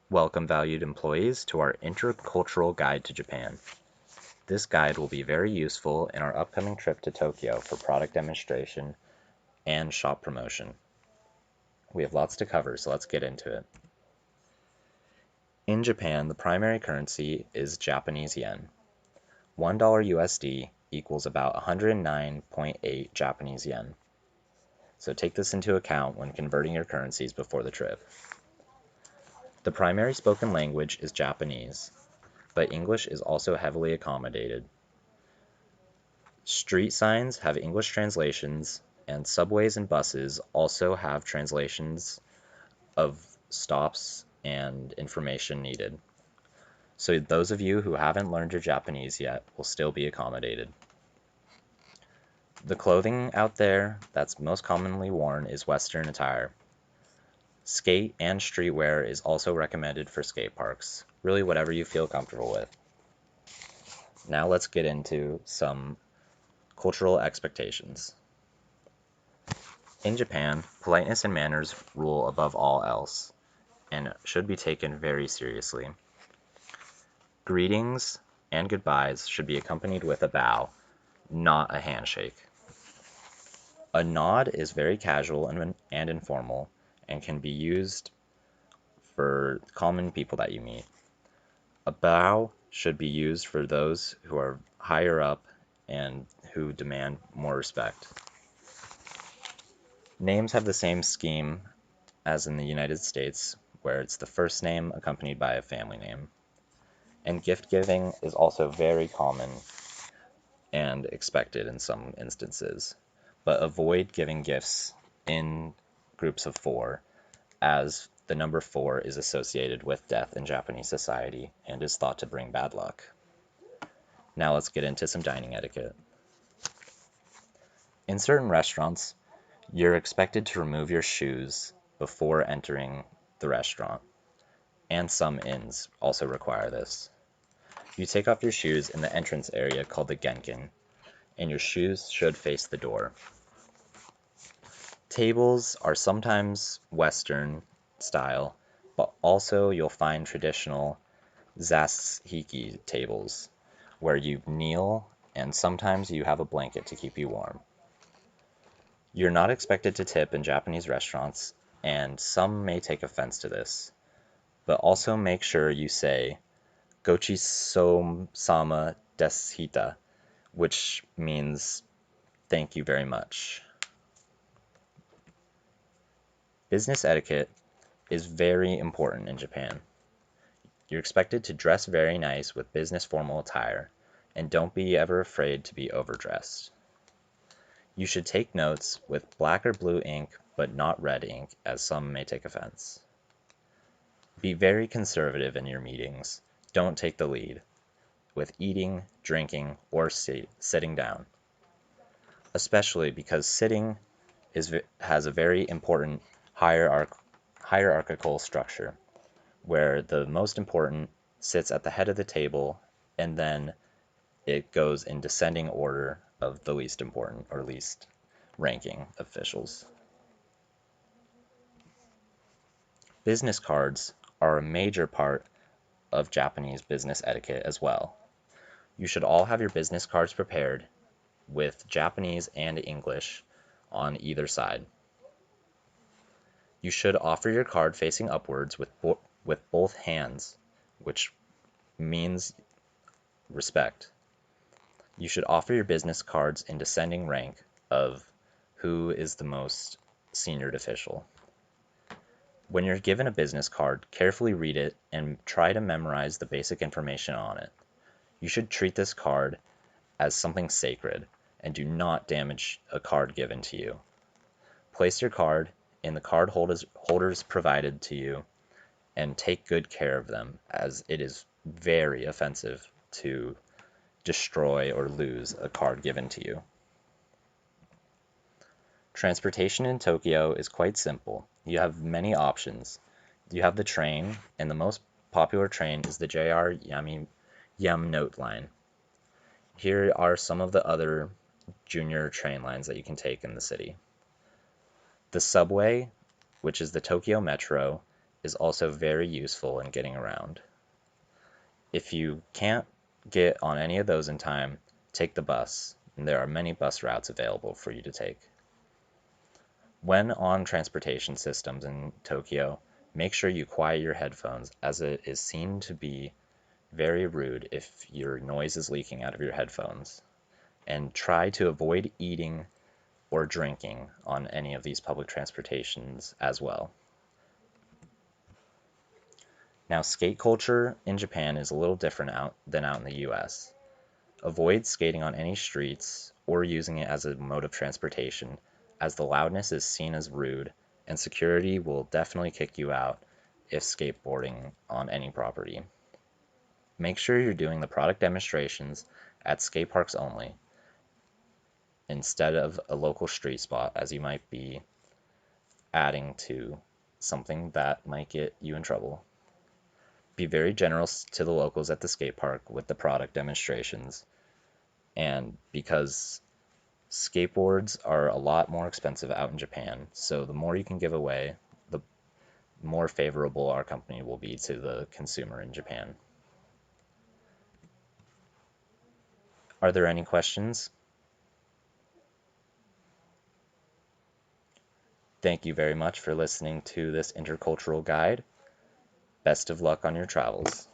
Welcome, valued employees, to our Intercultural Guide to Japan. This guide will be very useful in our upcoming trip to Tokyo for product demonstration and shop promotion. We have lots to cover, so let's get into it. In Japan, the primary currency is Japanese yen. $1 USD equals about 109.8 Japanese yen. So take this into account when converting your currencies before the trip. The primary spoken language is Japanese, but English is also heavily accommodated. Street signs have English translations, and subways and buses also have translations of stops and information needed. So those of you who haven't learned your Japanese yet will still be accommodated. The clothing out there that's most commonly worn is Western attire. Skate and streetwear is also recommended for skate parks, really whatever you feel comfortable with. Now let's get into some cultural expectations. In Japan, politeness and manners rule above all else, and should be taken very seriously. Greetings and goodbyes should be accompanied with a bow, not a handshake. A nod is very casual and informal, and can be used for common people that you meet. A bow should be used for those who are higher up and who demand more respect. Names have the same scheme as in the United States, where it's the first name accompanied by a family name. And gift giving is also very common and expected in some instances, but avoid giving gifts in groups of 4, as the number 4 is associated with death in Japanese society and is thought to bring bad luck. Now let's get into some dining etiquette. In certain restaurants, you're expected to remove your shoes before entering the restaurant, and some inns also require this. You take off your shoes in the entrance area called the genkin, and your shoes should face the door. Tables are sometimes Western style, but also you'll find traditional zashiki tables, where you kneel and sometimes you have a blanket to keep you warm. You're not expected to tip in Japanese restaurants, and some may take offense to this, but also make sure you say "Gochisousama desu," which means thank you very much. Business etiquette is very important in Japan. You're expected to dress very nice with business formal attire, and don't be ever afraid to be overdressed. You should take notes with black or blue ink, but not red ink, as some may take offense. Be very conservative in your meetings. Don't take the lead with eating, drinking, or sitting down, especially because sitting has a very important hierarchical structure, where the most important sits at the head of the table, and then it goes in descending order of the least important or least ranking officials. Business cards are a major part of Japanese business etiquette as well. You should all have your business cards prepared with Japanese and English on either side. You should offer your card facing upwards with both hands, which means respect. You should offer your business cards in descending rank of who is the most senior official. When you're given a business card, carefully read it and try to memorize the basic information on it. You should treat this card as something sacred and do not damage a card given to you. Place your card in the card holders provided to you and take good care of them, as it is very offensive to destroy or lose a card given to you. Transportation in Tokyo is quite simple. You have many options. You have the train, and the most popular train is the JR Yamanote line. Here are some of the other junior train lines that you can take in the city. The subway, which is the Tokyo Metro, is also very useful in getting around. If you can't get on any of those in time, take the bus, and there are many bus routes available for you to take. When on transportation systems in Tokyo, make sure you quiet your headphones, as it is seen to be very rude if your noise is leaking out of your headphones. And try to avoid eating or drinking on any of these public transportations as well. Now, skate culture in Japan is a little different than out in the US. Avoid skating on any streets or using it as a mode of transportation, as the loudness is seen as rude, and security will definitely kick you out if skateboarding on any property. Make sure you're doing the product demonstrations at skate parks only, instead of a local street spot, as you might be adding to something that might get you in trouble. Be very generous to the locals at the skate park with the product demonstrations, and because skateboards are a lot more expensive out in Japan, so the more you can give away, the more favorable our company will be to the consumer in Japan. Are there any questions? Thank you very much for listening to this intercultural guide. Best of luck on your travels.